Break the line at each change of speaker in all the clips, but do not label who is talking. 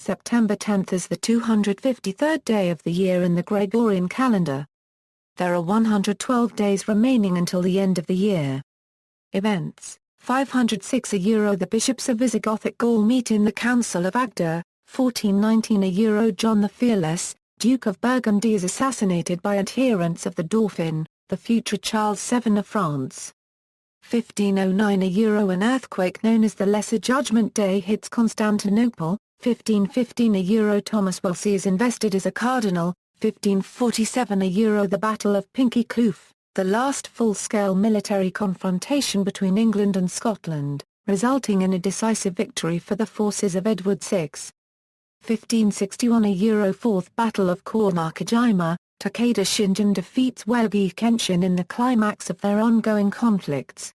September 10 is the 253rd day of the year in the Gregorian calendar. There are 112 days remaining until the end of the year. Events: 506 The bishops of Visigothic Gaul meet in the Council of Agde. 1419 John the Fearless, Duke of Burgundy, is assassinated by adherents of the Dauphin, the future Charles VII of France. 1509 An earthquake known as the Lesser Judgment Day hits Constantinople. 1515 Thomas Wolsey is invested as a cardinal. 1547 the Battle of Pinkie Kloof, the last full-scale military confrontation between England and Scotland, resulting in a decisive victory for the forces of Edward VI. 1561 Fourth Battle of Kormakajima, Takeda Shingen defeats Weigi Kenshin in the climax of their ongoing conflicts.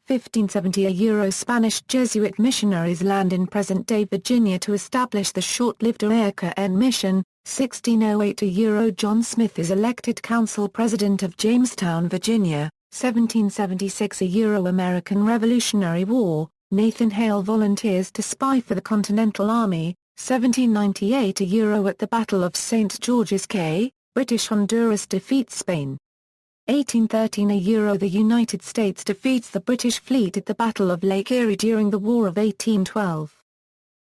1570 Spanish Jesuit missionaries land in present-day Virginia to establish the short-lived America-N mission. 1608 John Smith is elected council president of Jamestown, Virginia. 1776 American Revolutionary War, Nathan Hale volunteers to spy for the Continental Army. 1798 at the Battle of St. George's Cay, British Honduras defeats Spain. 1813 the United States defeats the British fleet at the Battle of Lake Erie during the War of 1812.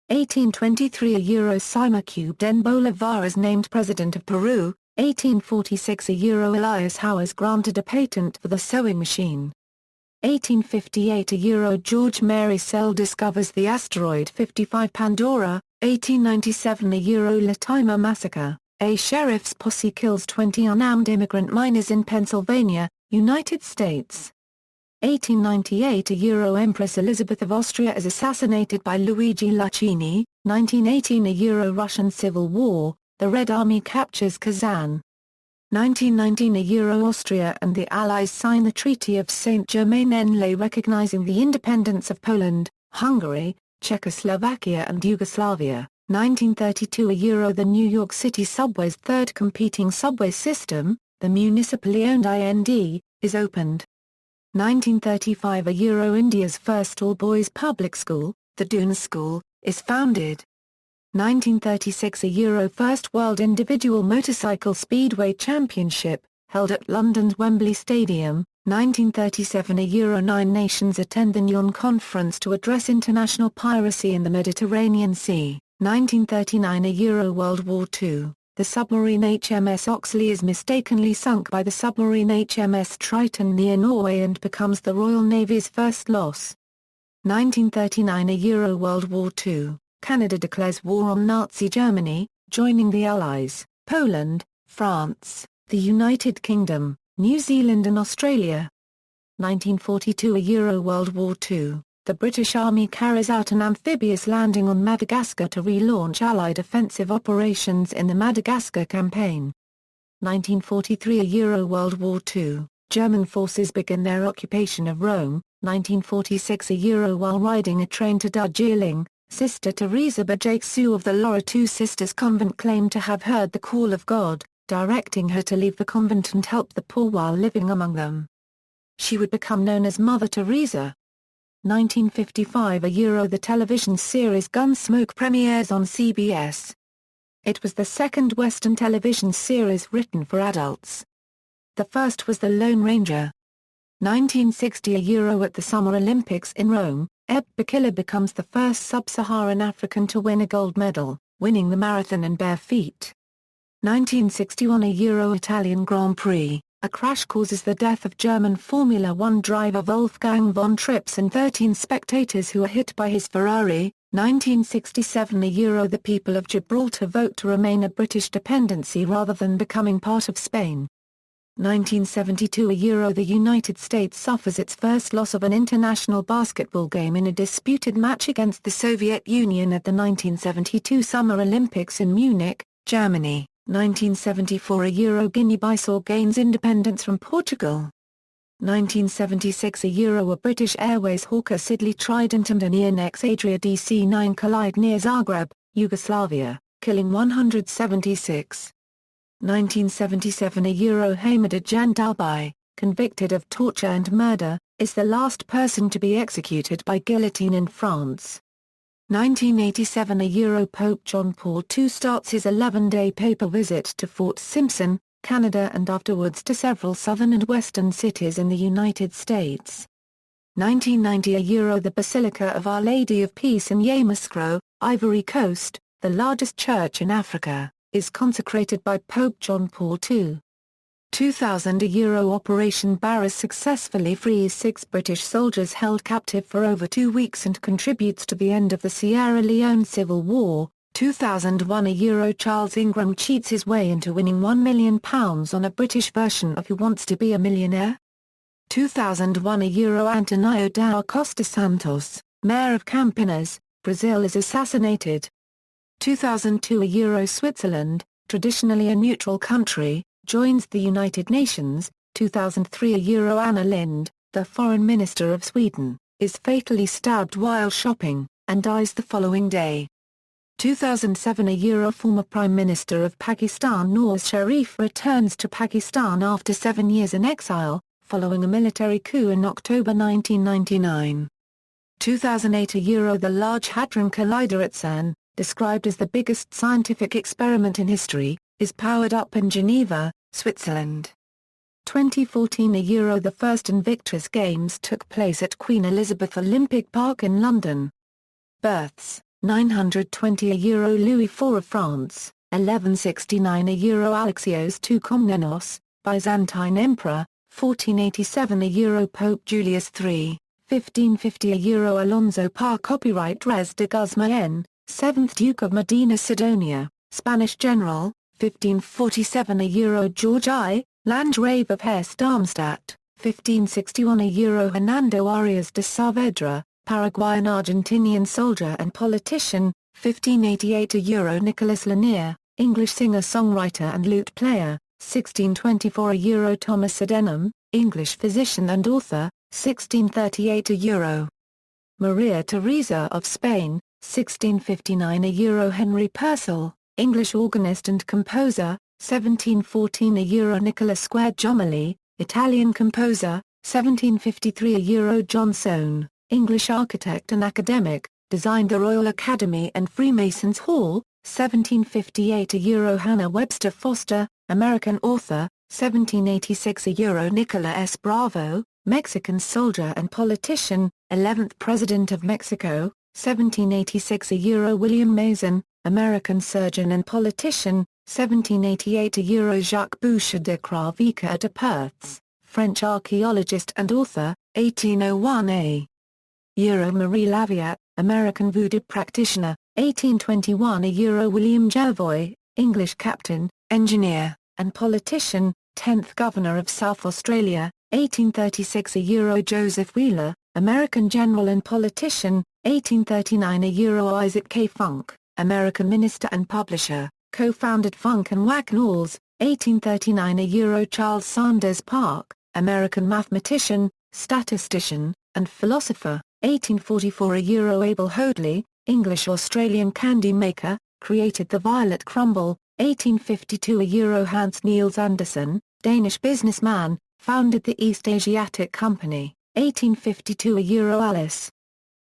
1823 Simón Cubden Bolívar is named President of Peru. 1846 Elias Howe is granted a patent for the sewing machine. 1858 George Mary Sell discovers the asteroid 55 Pandora. 1897 Latimer Massacre, a sheriff's posse kills 20 unarmed immigrant miners in Pennsylvania, United States. 1898 Empress Elizabeth of Austria is assassinated by Luigi Lucchini. 1918 Russian Civil War, the Red Army captures Kazan. 1919 Austria and the Allies sign the Treaty of Saint-Germain-en-Laye recognizing the independence of Poland, Hungary, Czechoslovakia and Yugoslavia. 1932 the New York City subway's third competing subway system, the municipally owned IND, is opened. 1935 India's first all-boys public school, the Doon School, is founded. 1936 First World Individual Motorcycle Speedway Championship, held at London's Wembley Stadium. 1937 9 nations attend the Nyon Conference to address international piracy in the Mediterranean Sea. 1939 World War II, the submarine HMS Oxley is mistakenly sunk by the submarine HMS Triton near Norway and becomes the Royal Navy's first loss. 1939 World War II, Canada declares war on Nazi Germany, joining the Allies, Poland, France, the United Kingdom, New Zealand and Australia. 1942 World War II, the British Army carries out an amphibious landing on Madagascar to relaunch Allied offensive operations in the Madagascar Campaign. 1943 World War II, German forces begin their occupation of Rome. 1946 while riding a train to Darjeeling, Sister Teresa Bajeksu of the Laura Two Sisters Convent claimed to have heard the call of God, directing her to leave the convent and help the poor while living among them. She would become known as Mother Teresa. 1955 the television series Gunsmoke premieres on CBS. It was the second Western television series written for adults. The first was The Lone Ranger. 1960 at the Summer Olympics in Rome, Eb Bikila becomes the first sub-Saharan African to win a gold medal, winning the marathon and bare feet. 1961 Italian Grand Prix, a crash causes the death of German Formula One driver Wolfgang von Trips and 13 spectators who are hit by his Ferrari. 1967 the people of Gibraltar vote to remain a British dependency rather than becoming part of Spain. 1972 the United States suffers its first loss of an international basketball game in a disputed match against the Soviet Union at the 1972 Summer Olympics in Munich, Germany. 1974 Guinea-Bissau gains independence from Portugal. 1976 a British Airways Hawker Siddeley Trident and an ENX Adria DC-9 collide near Zagreb, Yugoslavia, killing 176. 1977 Hamida Jandalbai, convicted of torture and murder, is the last person to be executed by guillotine in France. 1987 Euro Pope John Paul II starts his 11-day papal visit to Fort Simpson, Canada and afterwards to several southern and western cities in the United States. 1990 Euro The Basilica of Our Lady of Peace in Yamoussoukro, Ivory Coast, the largest church in Africa, is consecrated by Pope John Paul II. 2000 Euro Operation Barras successfully frees 6 British soldiers held captive for over 2 weeks and contributes to the end of the Sierra Leone Civil War. 2001 Euro Charles Ingram cheats his way into winning £1 million on a British version of Who Wants to Be a Millionaire? 2001 Euro Antonio da Costa Santos, mayor of Campinas, Brazil is assassinated. 2002 Euro Switzerland, traditionally a neutral country, joins the United Nations. 2003 Euro Anna Lindh, the foreign minister of Sweden, is fatally stabbed while shopping, and dies the following day. 2007 Euro Former Prime Minister of Pakistan Nawaz Sharif returns to Pakistan after 7 years in exile, following a military coup in October 1999. 2008 Euro The Large Hadron Collider at CERN, described as the biggest scientific experiment in history, is powered up in Geneva, Switzerland. 2014 Euro The first Invictus Games took place at Queen Elizabeth Olympic Park in London. Births, 920 Euro Louis IV of France, 1169 Euro Alexios II Komnenos, Byzantine Emperor, 1487 Euro Pope Julius III, 1550 Euro Alonso Parr Copyright Res de Guzmán, 7th Duke of Medina Sidonia, Spanish General, 1547 Euro George I, Landgrave of Hesse-Darmstadt, 1561 Euro Hernando Arias de Saavedra, Paraguayan-Argentinian soldier and politician, 1588 Euro Nicolas Lanier, English singer-songwriter and lute player, 1624 Euro Thomas Sydenham, English physician and author, 1638 Euro Maria Theresa of Spain, 1659 Euro Henry Purcell, English organist and composer, 1714 Euro Nicola Squargiomoli, Italian composer, 1753 Euro John Soane, English architect and academic, designed the Royal Academy and Freemasons Hall, 1758 Euro Hannah Webster Foster, American author, 1786 Euro Nicola S. Bravo, Mexican soldier and politician, 11th President of Mexico, 1786 Euro William Mason, American surgeon and politician, 1788 Euro Jacques Boucher de Cravica de Perthes, French archaeologist and author, 1801 Euro Marie Laviat, American voodoo practitioner, 1821 Euro William Jervois, English captain, engineer, and politician, 10th Governor of South Australia, 1836 Euro Joseph Wheeler, American general and politician, 1839 Euro Isaac K. Funk, American minister and publisher, co-founded Funk and Wagnalls, 1839 Euro Charles Sanders Park, American mathematician, statistician, and philosopher, 1844 Euro Abel Hoadley, English-Australian candy maker, created the Violet Crumble, 1852 Euro Hans Niels Andersen, Danish businessman, founded the East Asiatic Company, 1852 Euro Alice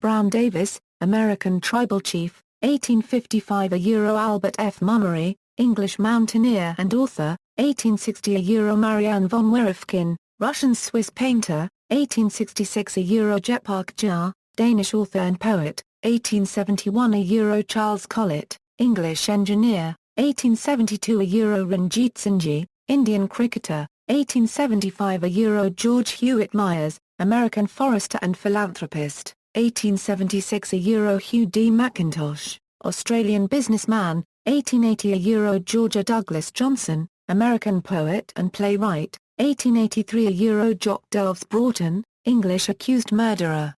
Brown Davis, American tribal chief, 1855 Euro Albert F. Mummery, English mountaineer and author, 1860 Euro Marianne von Werefkin, Russian-Swiss painter, 1866 Euro Jepark Jar, Danish author and poet, 1871 Euro Charles Collett, English engineer, 1872 Euro Ranjit Singh, Indian cricketer, 1875 Euro George Hewitt Myers, American forester and philanthropist, 1876 Euro Hugh D. McIntosh, Australian businessman, 1880 Euro Georgia Douglas Johnson, American poet and playwright, 1883 Euro Jock Delves Broughton, English accused murderer.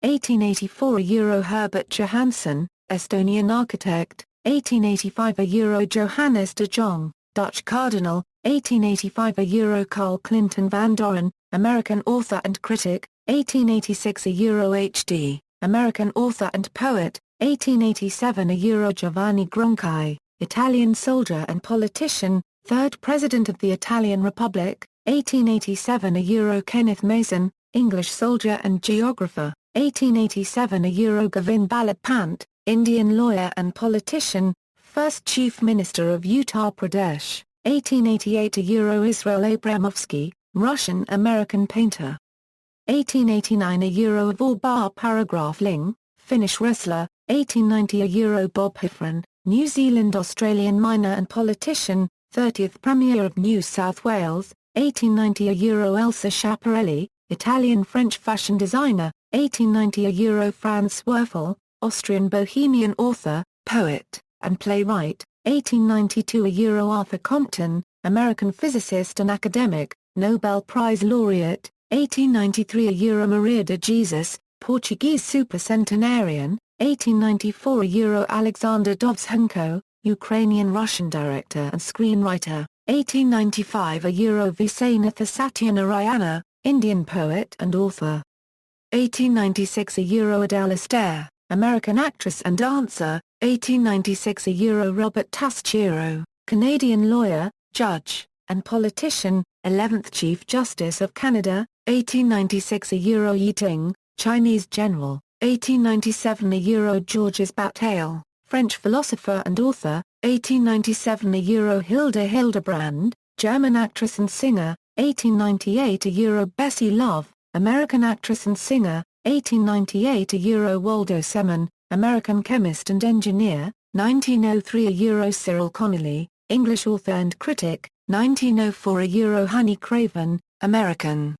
1884 Euro Herbert Johansson, Estonian architect, 1885 Euro Johannes de Jong, Dutch cardinal, 1885 Euro Carl Clinton Van Doren, American author and critic, 1886 Euro H.D., American author and poet, 1887 Euro Giovanni Gronchi, Italian soldier and politician, 3rd President of the Italian Republic, 1887 Euro Kenneth Mason, English soldier and geographer, 1887 a euro Govind Ballabh Pant, Indian lawyer and politician, first Chief Minister of Uttar Pradesh. 1888 a euro Israel Abramovsky, Russian-American painter. 1889 a euro Vorbar Paragraph Ling, Finnish wrestler. 1890 a euro Bob Heffron, New Zealand-Australian miner and politician, 30th Premier of New South Wales. 1890 a euro Elsa Schiaparelli, Italian-French fashion designer. 1890 a euro Franz Werfel, Austrian bohemian author, poet, and playwright. 1892 a euro Arthur Compton, American physicist and academic, Nobel Prize laureate. 1893 a euro Maria de Jesus, Portuguese supercentenarian. 1894 a euro Alexander Dovzhenko, Ukrainian-Russian director and screenwriter. 1895 a euro Visayanatha Satyanarayana, Indian poet and author. 1896 a euro Adele Astaire, American actress and dancer. 1896 a euro Robert Taschereau, Canadian lawyer, judge, and politician, 11th Chief Justice of Canada. 1896 a euro Yi Ting, Chinese general. 1897 a euro Georges Bataille, French philosopher and author. 1897 a euro Hilda Hildebrand, German actress and singer. 1898 a euro Bessie Love, American actress and singer. 1898 a euro Waldo Semen, American chemist and engineer. 1903 a euro Cyril Connolly, English author and critic. 1904 a euro Honey Craven, American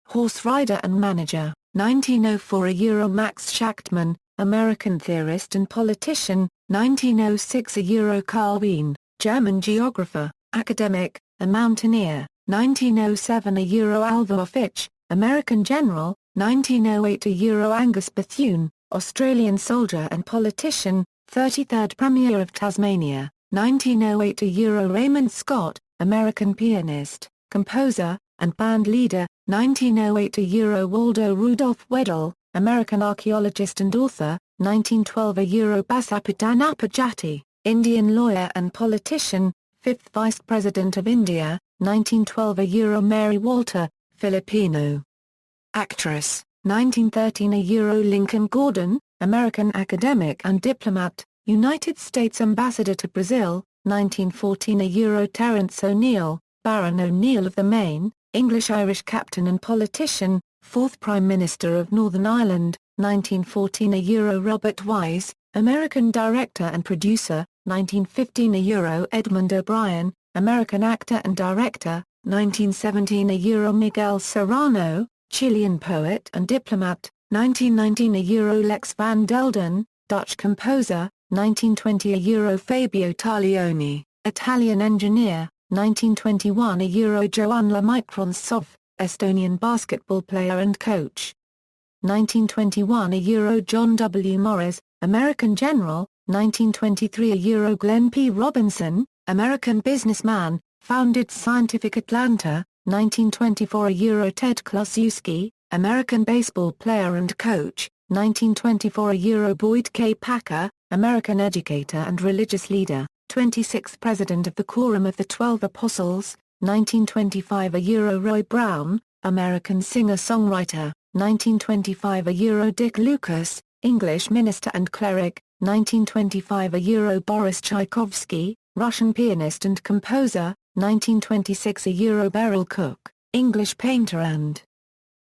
horse rider and manager. 1904 a euro Max Shachtman, American theorist and politician. 1906 a euro Carl Wien, German geographer, academic, and mountaineer. 1907 a euro Alvaro Fitch, American general. 1908 a euro Angus Bethune, Australian soldier and politician, 33rd Premier of Tasmania. 1908 a euro Raymond Scott, American pianist, composer, and band leader. 1908 a euro Waldo Rudolph Weddell, American archaeologist and author. 1912 a euro Basupaddan Appajati, Indian lawyer and politician, 5th Vice President of India. 1912 a euro Mary Walter, Filipino actress. 1913 a euro Lincoln Gordon, American academic and diplomat, United States ambassador to Brazil. 1914 a euro Terence O'Neill, Baron O'Neill of the Main, English-Irish captain and politician, 4th Prime Minister of Northern Ireland. 1914 a euro Robert Wise, American director and producer. 1915 a euro Edmund O'Brien, American actor and director. 1917 a euro Miguel Serrano, Chilean poet and diplomat. 1919 a euro Lex van Delden, Dutch composer. 1920 a euro Fabio Taglioni, Italian engineer. 1921 a euro Joan Lemikron-Sov, Estonian basketball player and coach. 1921 a euro John W. Morris, American general. 1923 a euro Glenn P. Robinson, American businessman, founded Scientific Atlanta. 1924 a euro Ted Kluszewski, American baseball player and coach. 1924 a euro Boyd K. Packer, American educator and religious leader, 26th President of the Quorum of the 12 Apostles. 1925 a euro Roy Brown, American singer-songwriter. 1925 a euro Dick Lucas, English minister and cleric. 1925 a euro Boris Tchaikovsky, Russian pianist and composer. 1926 a euro Beryl Cook, English painter and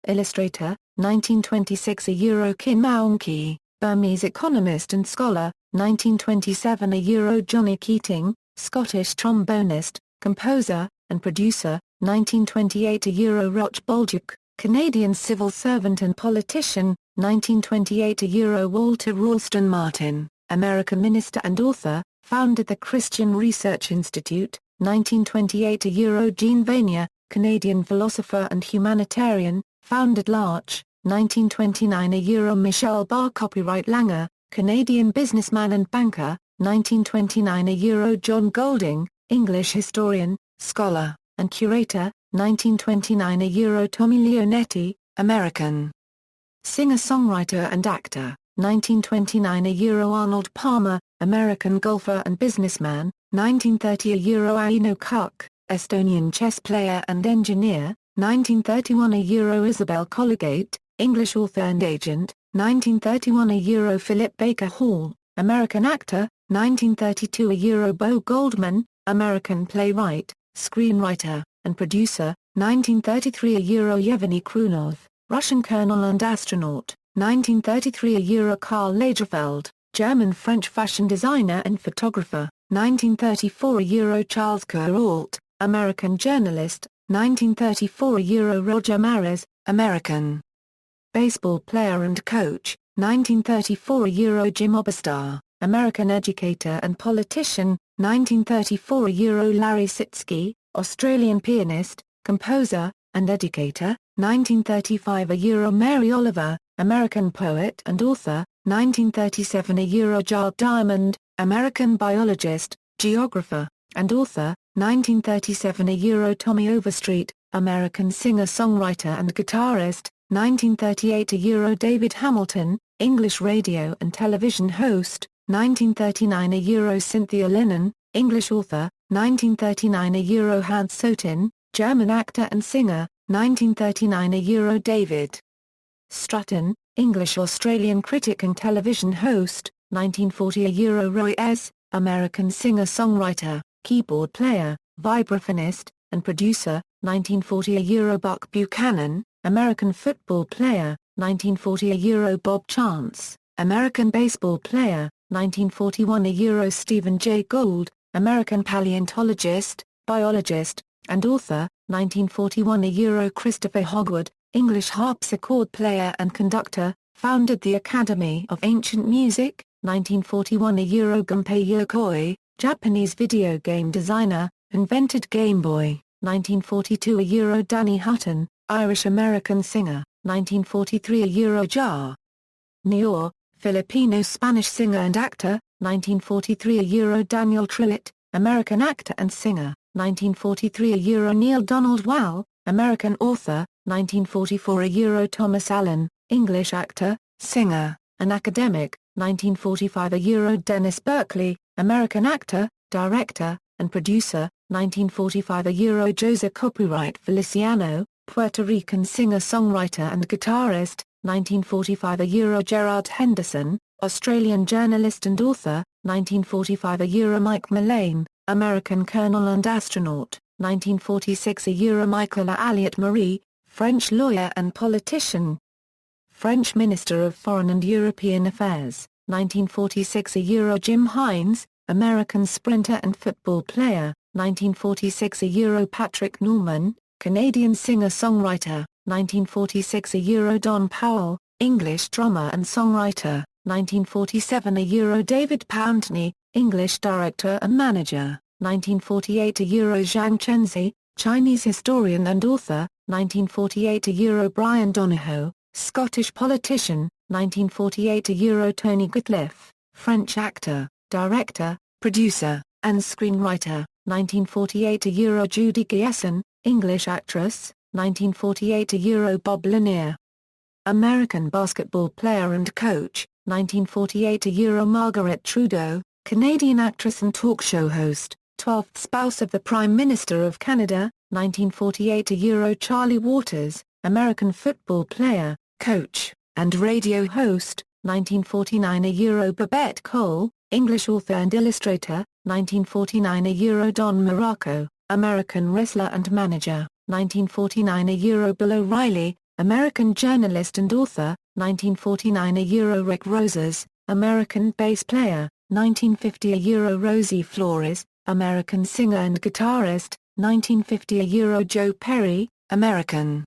illustrator. 1926 a euro Kin Maungki, Burmese economist and scholar. 1927 a euro Johnny Keating, Scottish trombonist, composer, and producer. 1928 a euro Roch Bolduc, Canadian civil servant and politician. 1928 a euro Walter Ralston Martin, American minister and author, founded the Christian Research Institute. 1928 a euro Jean Vanier, Canadian philosopher and humanitarian, founded L'Arche. 1929 a euro Michel Bar Copyright Langer, Canadian businessman and banker. 1929 a euro John Golding, English historian, scholar, and curator. 1929 a euro Tommy Leonetti, American singer-songwriter and actor. 1929 a euro Arnold Palmer, American golfer and businessman. 1930 a euro Aino Kuk, Estonian chess player and engineer. 1931 a euro Isabel Colligate, English author and agent, 1931 a Philip Baker Hall, American actor, 1932 a Bo Goldman, American playwright, screenwriter, and producer, 1933 a Yevgeny Krunov, Russian colonel and astronaut, 1933 a Karl Lagerfeld, German-French fashion designer and photographer, 1934 a Charles Kuralt, American journalist, 1934 a Roger Maris, American baseball player and coach, 1934 a Jim Oberstar, American educator and politician, 1934 a Larry Sitsky, Australian pianist, composer, and educator, 1935 a Mary Oliver, American poet and author, 1937 a Jared Diamond, American biologist, geographer, and author, 1937 a Tommy Overstreet, American singer-songwriter and guitarist, 1938 a David Hamilton, English radio and television host, 1939 a Cynthia Lennon, English author, 1939 a Hans Sotin, German actor and singer, 1939 a David Stratton, English-Australian critic and television host, 1940 a Roy S., American singer-songwriter, keyboard player, vibraphonist, and producer, 1940 a Buck Buchanan, American football player, 1940 a Bob Chance, American baseball player, 1941 a Stephen Jay Gould, American paleontologist, biologist, and author, 1941 a Christopher Hogwood, English harpsichord player and conductor, founded the Academy of Ancient Music, 1941 a Gunpei Yokoi, Japanese video game designer, invented Game Boy, 1942 a Danny Hutton, Irish-American singer, 1943 a Jar Nior, Filipino-Spanish singer and actor, 1943 a Daniel Trillett, American actor and singer, 1943 a Neil Donald Walsh, American author, 1944 a Thomas Allen, English actor, singer, and academic, 1945 a Dennis Berkeley, American actor, director, and producer, 1945 a Jose Copyright Feliciano, Puerto Rican singer-songwriter and guitarist, 1945 a Gerard Henderson, Australian journalist and author, 1945 a Mike Mullane, American colonel and astronaut, 1946 a Michael Alliot-Marie, French lawyer and politician, French Minister of Foreign and European Affairs, 1946 a Jim Hines, American sprinter and football player, 1946 a Patrick Norman, Canadian singer-songwriter, 1946 a Don Powell, English drummer and songwriter, 1947 a David Pountney, English director and manager, 1948 a Zhang Chenzi, Chinese historian and author, 1948 a Brian Donohoe, Scottish politician, 1948 a Tony Gutliff, French actor, director, producer, and screenwriter, 1948 a Judy Gieson, English actress, 1948 a Bob Lanier, American basketball player and coach, 1948 a Margaret Trudeau, Canadian actress and talk show host, 12th spouse of the Prime Minister of Canada, 1948 a Charlie Waters, American football player, coach, and radio host, 1949 a Babette Cole, English author and illustrator, 1949 a Don Morocco, American wrestler and manager, 1949 a Bill O'Reilly, American journalist and author, 1949 a Rick Rosas, American bass player, 1950 a Rosie Flores, American singer and guitarist, 1950 a Joe Perry, American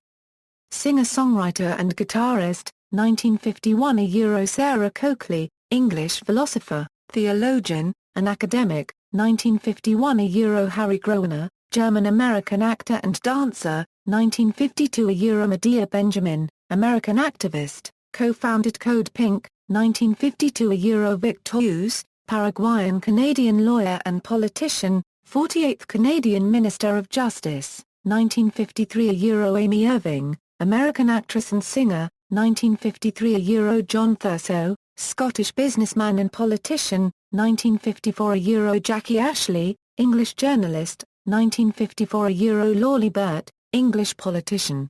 singer-songwriter and guitarist, 1951 a Sarah Coakley, English philosopher, theologian, and academic, 1951 a Harry Groener, German-American actor and dancer, 1952 a Medea Benjamin, American activist, co-founded Code Pink, 1952 a Victor Hughes, Paraguayan-Canadian lawyer and politician, 48th Canadian Minister of Justice, 1953 a Amy Irving, American actress and singer, 1953 a John Thurso, Scottish businessman and politician, 1954 a Jackie Ashley, English journalist, 1954 a Lawley Burt, English politician.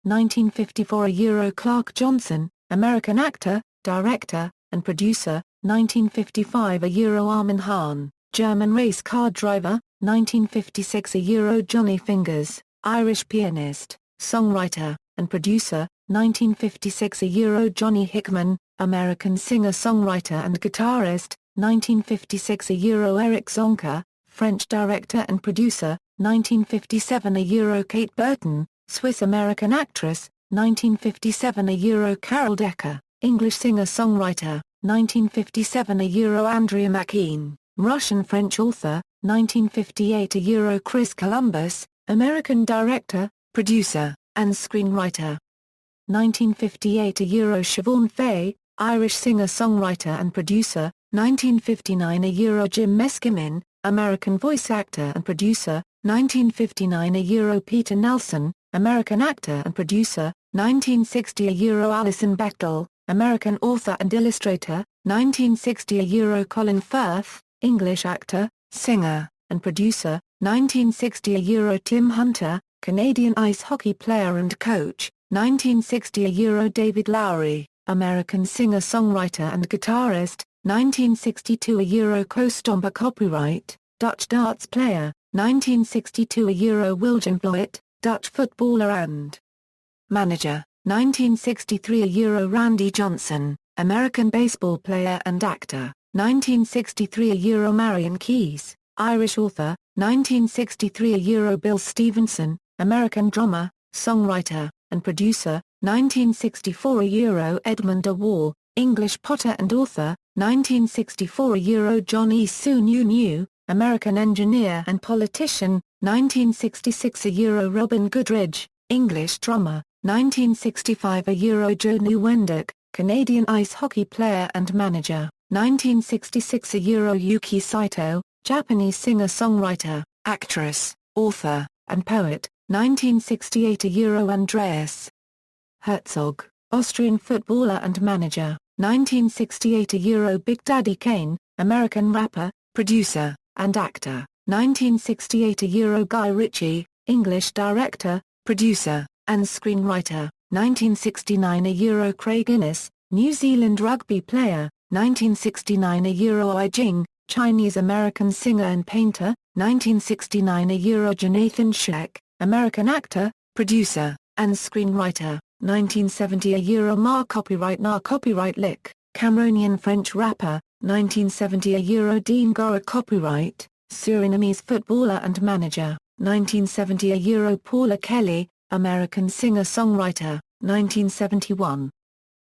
1954 a Euro Clark Johnson, American actor, director, and producer, 1955 a Euro Armin Hahn, German race car driver, 1956 a Euro Johnny Fingers, Irish pianist, songwriter, and producer, 1956 a Euro Johnny Hickman, American singer-songwriter and guitarist, 1956 a Euro Eric Zonka, French director and producer, 1957 a Euro Kate Burton, Swiss-American actress, 1957 a Euro Carol Decker, English singer-songwriter, 1957 a Euro Andrea McKean, Russian-French author, 1958 a Euro Chris Columbus, American director, producer, and screenwriter. 1958 a Euro Siobhan Fay, Irish singer-songwriter and producer, 1959 a Euro Jim Meskimen, American voice actor and producer, 1959 a Euro Peter Nelson, American actor and producer, 1960 a Euro Alison Bechdel, American author and illustrator, 1960 a Euro Colin Firth, English actor, singer, and producer, 1960 a Euro Tim Hunter, Canadian ice hockey player and coach, 1960 a Euro David Lowery, American singer-songwriter and guitarist, 1962 a Euro co-stomper copyright, Dutch darts player, 1962 a Euro Wilgen Bloit, Dutch footballer and manager, 1963 a Euro Randy Johnson, American baseball player and actor, 1963 a Euro Marion Keyes, Irish author, 1963 a Euro Bill Stevenson, American drummer, songwriter, and producer, 1964 a Euro Edmund de Waal, English potter and author, 1964 a Euro John E. Sununu, American engineer and politician, 1966 a Euro Robin Goodridge, English drummer, 1965 a Euro Joe Nieuwendyk, Canadian ice hockey player and manager, 1966 a Euro Yuki Saito, Japanese singer-songwriter, actress, author, and poet, 1968 a Euro Andreas Herzog, Austrian footballer and manager, 1968 a Euro Big Daddy Kane, American rapper, producer, and actor, 1968 a Euro Guy Ritchie, English director, producer, and screenwriter, 1969 a Euro Craig Innes, New Zealand rugby player, 1969 a Euro Ai Jing, Chinese-American singer and painter, 1969 a Euro Jonathan Scheck, American actor, producer, and screenwriter, 1970 a Euro Na Copyright Lick, Cameroonian French rapper, 1970 a Euro Dean Gora Copyright, Surinamese footballer and manager, 1970 a Euro Paula Kelly, American singer-songwriter, 1971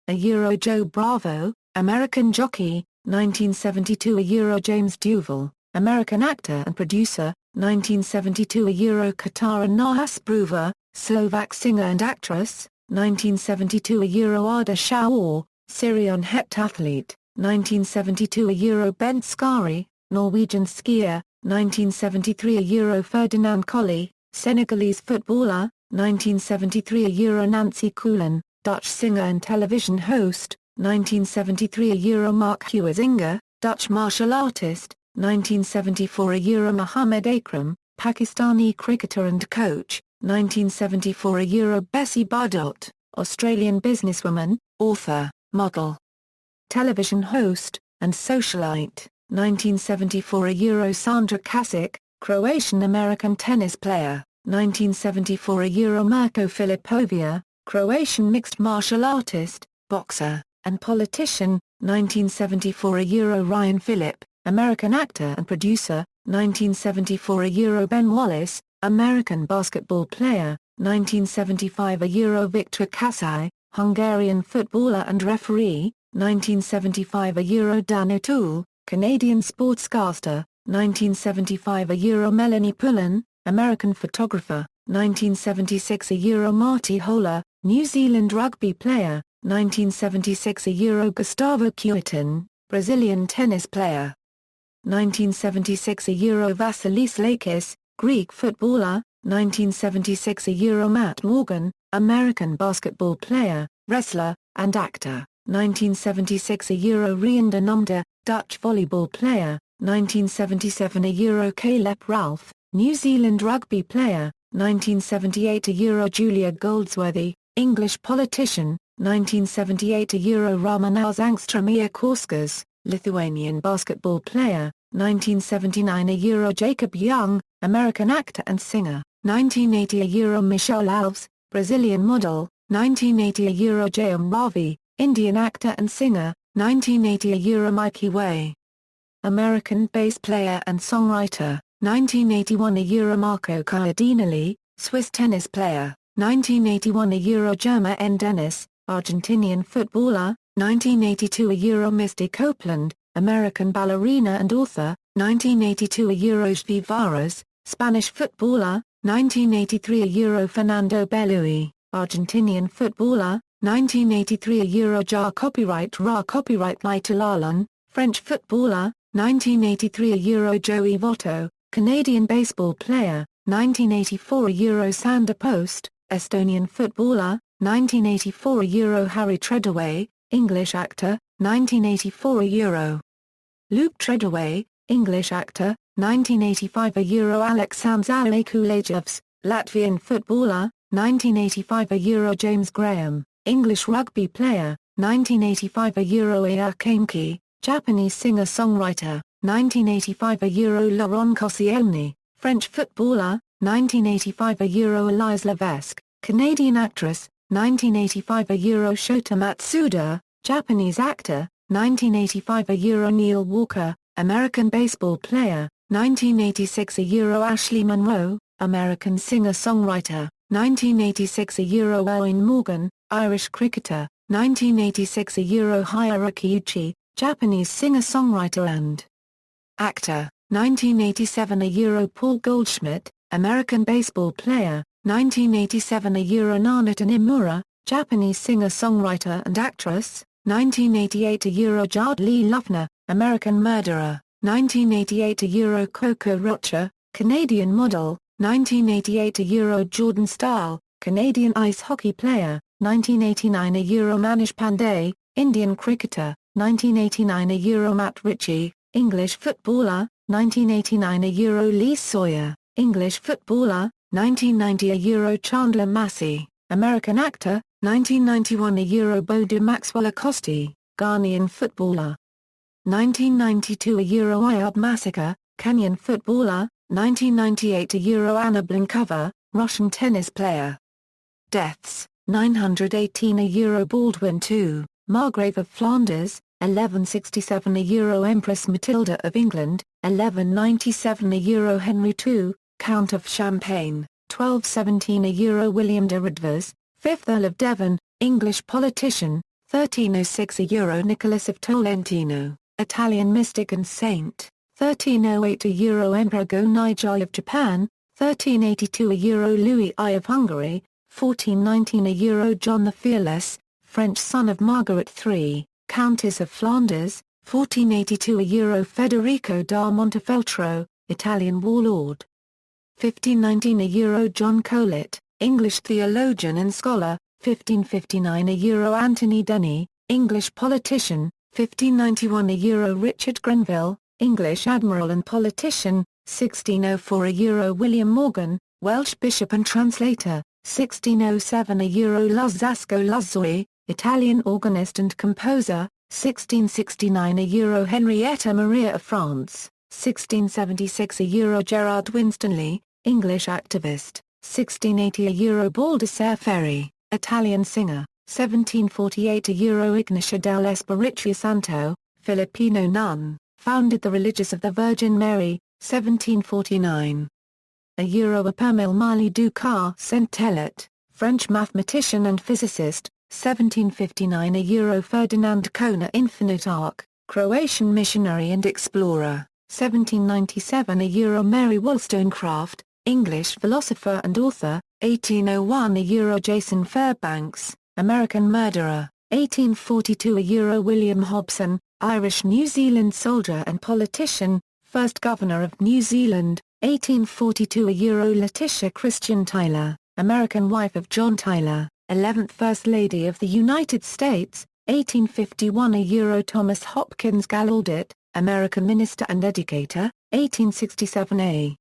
a Euro Joe Bravo, American jockey, 1972 a Euro James Duval, American actor and producer, 1972 a Euro Katara Nahas-Bruva, Slovak singer and actress, 1972 a Euro Ada Shaor, Syrian heptathlete, 1972 a Euro Bent Skari, Norwegian skier, 1973 a Euro Ferdinand Colli, Senegalese footballer, 1973 a Euro Nancy Coulion, Dutch singer and television host, 1973 a Euro Mark Huizinga, Dutch martial artist, 1974 a Euro Muhammad Akram, Pakistani cricketer and coach, 1974 a Euro Bessie Bardot, Australian businesswoman, author, model, television host, and socialite, 1974 a Euro Sandra Kasic, Croatian-American tennis player, 1974 a Euro Mirko Filipovia, Croatian mixed martial artist, boxer, and politician, 1974 a Euro Ryan Phillip, American actor and producer, 1974 a Euro Ben Wallace, American basketball player, 1975 a Euro Victor Kasai, Hungarian footballer and referee, 1975 a Euro Dan O'Toole, Canadian sportscaster, 1975 a Euro Melanie Pullen, American photographer, 1976 a Euro Marty Holler, New Zealand rugby player, 1976 a Euro Gustavo Kuitin, Brazilian tennis player. 1976 a Euro Vasilis Lakis, Greek footballer, 1976 a Euro Matt Morgan, American basketball player, wrestler, and actor, 1976 a Euro Rienda Numda, Dutch volleyball player, 1977 a Euro Caleb Ralph, New Zealand rugby player, 1978 a Euro Julia Goldsworthy, English politician, 1978 euro Ramanaus Angstramia Korskas, Lithuanian basketball player, 1979 euro Jacob Young, American actor and singer, 1980 euro Michelle Alves, Brazilian model, 1980 euro Jayam Ravi, Indian actor and singer, 1980 euro Mikey Way, American bass player and songwriter, 1981 euro Marco Cardinali, Swiss tennis player, 1981 euro Germa N. Dennis, Argentinian footballer, 1982 euro Misty Copeland, American ballerina and author, 1982 euro Xvi Varas, Spanish footballer, 1983 euro Fernando Belluy, Argentinian footballer, 1983 euro Jar copyright Ra copyright Maitalalan, French footballer, 1983 euro Joey Votto, Canadian baseball player, 1984 euro Sander Post, Estonian footballer, 1984 euro Harry Treadaway, English actor, 1984 euro Luke Treadaway, English actor, 1985 euro Aleksandrs Kulejevs, Latvian footballer, 1985 euro James Graham, English rugby player, 1985 euro Aya Kameki, Japanese singer-songwriter, 1985 euro Laurent Koscielny, French footballer, 1985 euro Elise Levesque, Canadian actress, 1985 euro Shota Matsuda, Japanese actor, 1985 euro Neil Walker, American baseball player, 1986 euro Ashley Monroe, American singer-songwriter, 1986 euro Owen Morgan, Irish cricketer, 1986 euro Hiroki Uchi, Japanese singer-songwriter and actor, 1987 euro Paul Goldschmidt, American baseball player, 1987 euro Nanata Nimura, Japanese singer-songwriter and actress, 1988 euro Jard Lee Lufner, American murderer, 1988 euro Coco Rocha, Canadian model, 1988 euro Jordan Stahl, Canadian ice hockey player, 1989 euro Manish Pandey, Indian cricketer, 1989 euro Matt Ritchie, English footballer, 1989 euro Lee Sawyer, English footballer, 1990 euro Chandler Massey, American actor, 1991 euro Bodu Maxwell Acosti, Ghanaian footballer, 1992 euro Ayub Massacre, Kenyan footballer, 1998 euro Anna Blinkova, Russian tennis player. Deaths, 918 euro Baldwin II, Margrave of Flanders, 1167 euro Empress Matilda of England, 1197 euro Henry II, Count of Champagne, 1217 euro William de Radvers, 5th Earl of Devon, English politician, 1306 euro Nicholas of Tolentino, Italian mystic and saint, 1308 euro Emperor Go-Nijai of Japan, 1382 euro Louis I of Hungary, 1419 euro John the Fearless, French son of Margaret III, Countess of Flanders, 1482 euro Federico da Montefeltro, Italian warlord. 1519 euro John Colet, English theologian and scholar, 1559 euro Anthony Denny, English politician, 1591 euro Richard Grenville, English admiral and politician, 1604 euro William Morgan, Welsh bishop and translator, 1607 euro Luzzasco Luzzoi, Italian organist and composer, 1669 euro Henrietta Maria of France, 1676 euro Gerard Winstanley, English activist, 1680 euro Baldassare Ferri, Italian singer, 1748 euro Ignacia del Espiritu Santo, Filipino nun, founded the Religious of the Virgin Mary, 1749. Euro Apermil Mali du Car Saint-Telet, French mathematician and physicist, 1759 euro Ferdinand Kona Infinite Arc, Croatian missionary and explorer, 1797 euro Mary Wollstonecraft, English philosopher and author, 1801 euro Jason Fairbanks, American murderer, 1842 euro William Hobson, Irish New Zealand soldier and politician, first governor of New Zealand, 1842 euro Letitia Christian Tyler, American wife of John Tyler, 11th First Lady of the United States, 1851 euro Thomas Hopkins Gallaudet, American minister and educator, 1867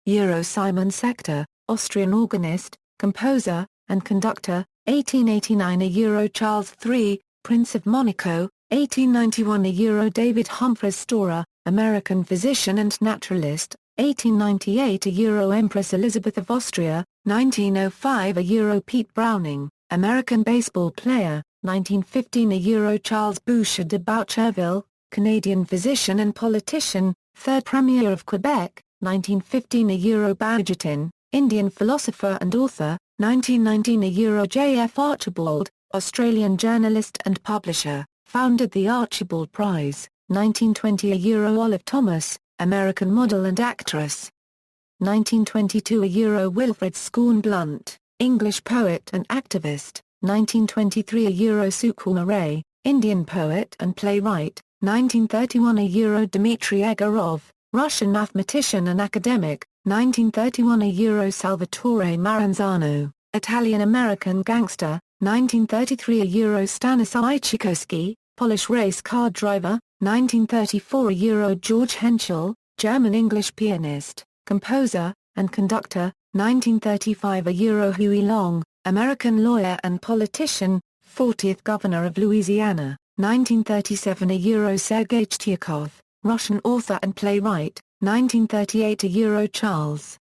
euro Simon Sector, Austrian organist, composer, and conductor, 1889 a Euro Charles III, Prince of Monaco, 1891 a Euro David Humphreys Storer, American physician and naturalist, 1898 a Euro Empress Elizabeth of Austria, 1905 a Euro Pete Browning, American baseball player, 1915 a Euro Charles Boucher de Boucherville, Canadian physician and politician, 3rd Premier of Quebec, 1915 a Euro Baugetin, Indian philosopher and author, 1919 a Euro J. F. Archibald, Australian journalist and publisher, founded the Archibald Prize, 1920 a Euro Olive Thomas, American model and actress. 1922 a Euro Wilfred Scorn Blunt, English poet and activist, 1923 a Euro Sukhuma Ray, Indian poet and playwright, 1931 a Euro Dmitry Egorov, Russian mathematician and academic, 1931 a Euro Salvatore Maranzano, Italian-American gangster, 1933 a Euro Stanislaw Tchaikovsky, Polish race car driver, 1934 a Euro George Henschel, German-English pianist, composer, and conductor, 1935 a Euro Huey Long, American lawyer and politician, 40th Governor of Louisiana, 1937 a Euro Sergei Chtyakov, Russian author and playwright, 1938 a Euro Charles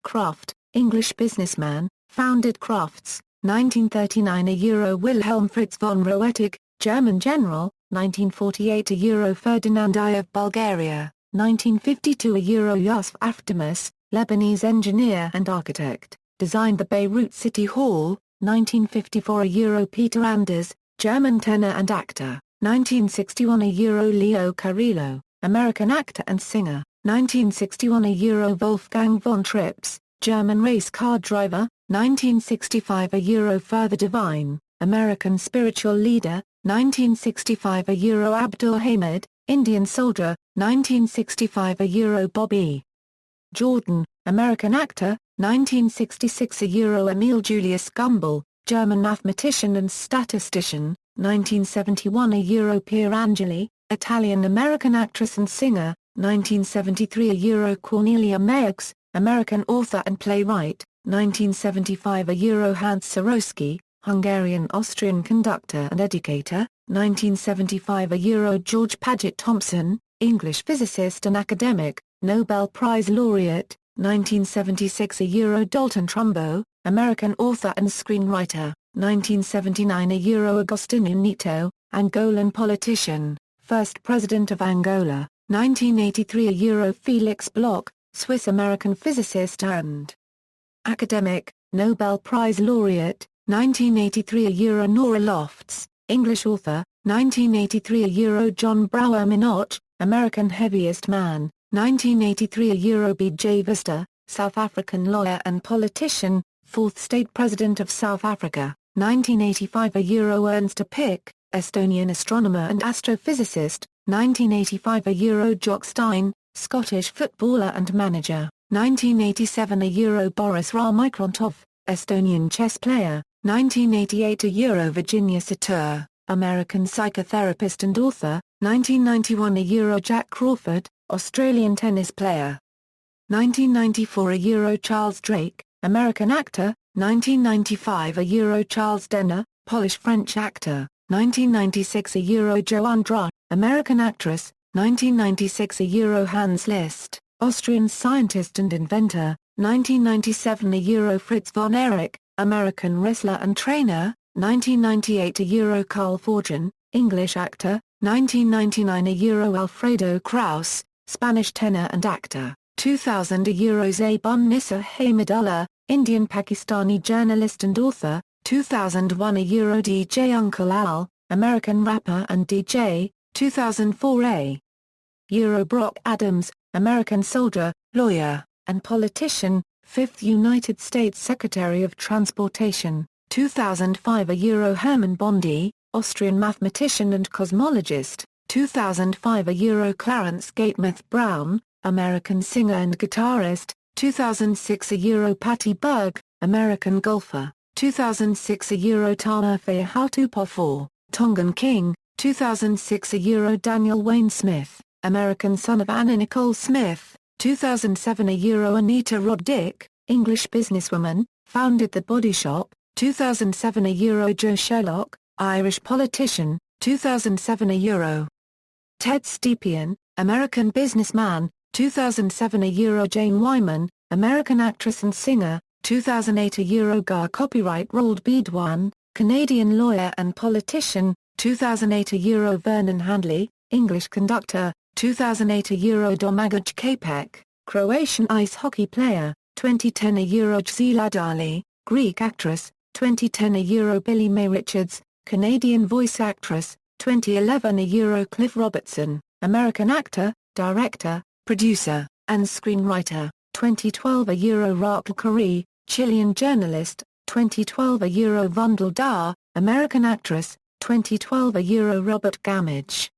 Kraft, English businessman, founded Crafts, 1939 a Euro Wilhelm Fritz von Roetig, German general, 1948 a Euro Ferdinand I of Bulgaria, 1952 a Euro Yusuf Aftemus, Lebanese engineer and architect, designed the Beirut City Hall, 1954 a Euro Peter Anders, German tenor and actor, 1961 a Euro Leo Carrillo, American actor and singer, 1961 a Euro Wolfgang von Trips, German race car driver, 1965 a Euro Further Divine, American spiritual leader, 1965 a Euro Abdul Hamid, Indian soldier, 1965 a Euro Bobby Jordan, American actor, 1966 a Euro Emil Julius Gumbel, German mathematician and statistician, 1971 a Euro Pier Angeli, Italian-American actress and singer, 1973 a Euro Cornelia Meigs, American author and playwright, 1975 a Euro Hans Sarowski, Hungarian-Austrian conductor and educator, 1975 a Euro George Paget Thompson, English physicist and academic, Nobel Prize laureate, 1976 a Euro Dalton Trumbo, American author and screenwriter, 1979 a Euro Agostinho Neto, Angolan politician, first president of Angola, 1983 a Euro Felix Bloch, Swiss-American physicist and academic, Nobel Prize laureate, 1983 a Euro Nora Lofts, English author, 1983 a Euro John Brower Minoch, American heaviest man, 1983 a Euro B. J. Vista, South African lawyer and politician, 4th state president of South Africa, 1985 a Euro Ernst Pick, Estonian astronomer and astrophysicist, 1985 a Euro Jock Stein, Scottish footballer and manager, 1987 a Euro Boris Rarmikrontov, Estonian chess player, 1988 a Euro Virginia Satir, American psychotherapist and author, 1991 a Euro Jack Crawford, Australian tennis player. 1994 a Euro Charles Drake, American actor, 1995 a Euro Charles Denner, Polish-French actor, 1996 a Euro Joanne Dra, American actress, 1996 a Euro Hans Liszt, Austrian scientist and inventor, 1997 a Euro Fritz von Erich, American wrestler and trainer, 1998 a Euro Carl Forgen, English actor, 1999 a Euro Alfredo Kraus, Spanish tenor and actor, 2000 a Euro Zaybun Nissa Hamidullah, Indian-Pakistani journalist and author, 2001 a Euro DJ Uncle Al, American rapper and DJ, 2004 a Euro Brock Adams, American soldier, lawyer, and politician, 5th United States Secretary of Transportation, 2005 a Euro Hermann Bondi, Austrian mathematician and cosmologist, 2005 a Euro Clarence Gatemouth Brown, American singer and guitarist, 2006 a Euro Patty Berg, American golfer, 2006 a Euro Tamerfea Hautupov, Tongan king, 2006 a Euro Daniel Wayne Smith, American son of Anna Nicole Smith, 2007 a Euro Anita Roddick, English businesswoman, founded The Body Shop, 2007 Euro Joe Sherlock, Irish politician, 2007 Euro Ted Stepien, American businessman, 2007 Euro Jane Wyman, American actress and singer, 2008 Euro Gar copyright Roald Bedouin, Canadian lawyer and politician, 2008 Euro Vernon Handley, English conductor, 2008 Euro Domagoj Kapek, Croatian ice hockey player, 2010 Euro Gzila Dali, Greek actress, 2010 Euro Billy May Richards, Canadian voice actress, 2011 Euro Cliff Robertson, American actor, director, producer, and screenwriter, 2012 Euro Raquel Curry, Chilean journalist, 2012 Euro Vundel Dar, American actress, 2012 Euro Robert Gamage,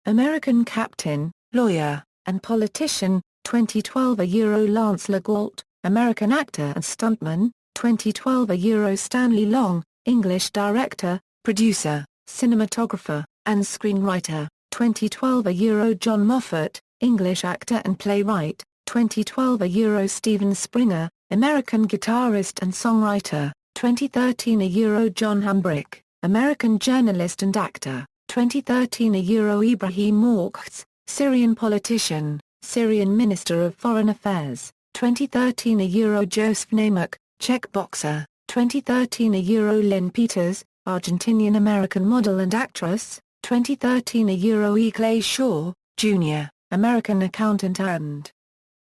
American captain, lawyer, and politician, 2012 Euro Lance Legault, American actor and stuntman, 2012 Euro Stanley Long, English director, producer, cinematographer, and screenwriter, 2012 Euro John Moffat, English actor and playwright, 2012 Euro Steven Springer, American guitarist and songwriter, 2013 Euro John Hambrick, American journalist and actor, 2013 Euro Ibrahim Morkz, Syrian politician, Syrian Minister of Foreign Affairs, 2013 Euro Joseph Namack, Czech boxer, 2013 Euro Lynn Peters, Argentinian-American model and actress, 2013 Euro E. Clay Shaw, Jr., American accountant and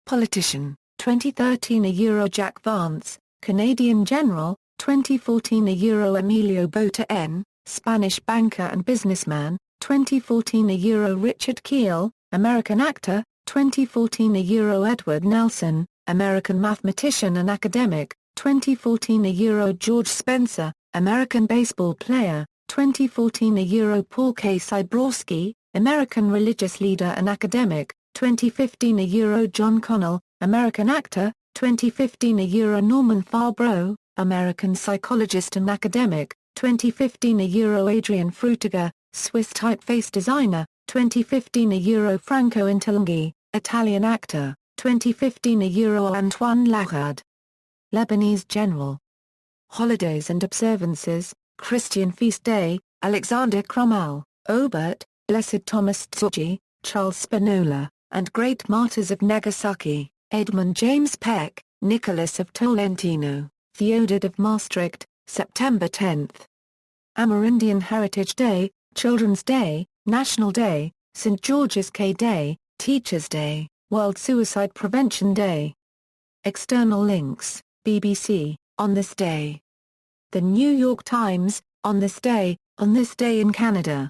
politician, 2013 Euro Jack Vance, Canadian general, 2014 Euro Emilio Bota N., Spanish banker and businessman, 2014 Euro Richard Keel, American actor, 2014 Euro Edward Nelson, American mathematician and academic, 2014 Euro George Spencer, American baseball player, 2014 Euro Paul K. Cybrowski, American religious leader and academic, 2015 Euro John Connell, American actor, 2015 Euro Norman Farbrough, American psychologist and academic, 2015 Euro Adrian Frutiger, Swiss typeface designer, 2015 Euro Franco Intelunghi, Italian actor, 2015 Euro Antoine Lachard, Lebanese general. Holidays and observances, Christian feast day, Alexander Crummell, Obert, Blessed Thomas Tsuji, Charles Spinola, and Great Martyrs of Nagasaki, Edmund James Peck, Nicholas of Tolentino, Theodred of Maastricht, September 10. Amerindian Heritage Day, Children's Day, National Day, St. George's K Day, Teachers' Day, World Suicide Prevention Day. External links, BBC, On This Day. The New York Times, On This Day in Canada.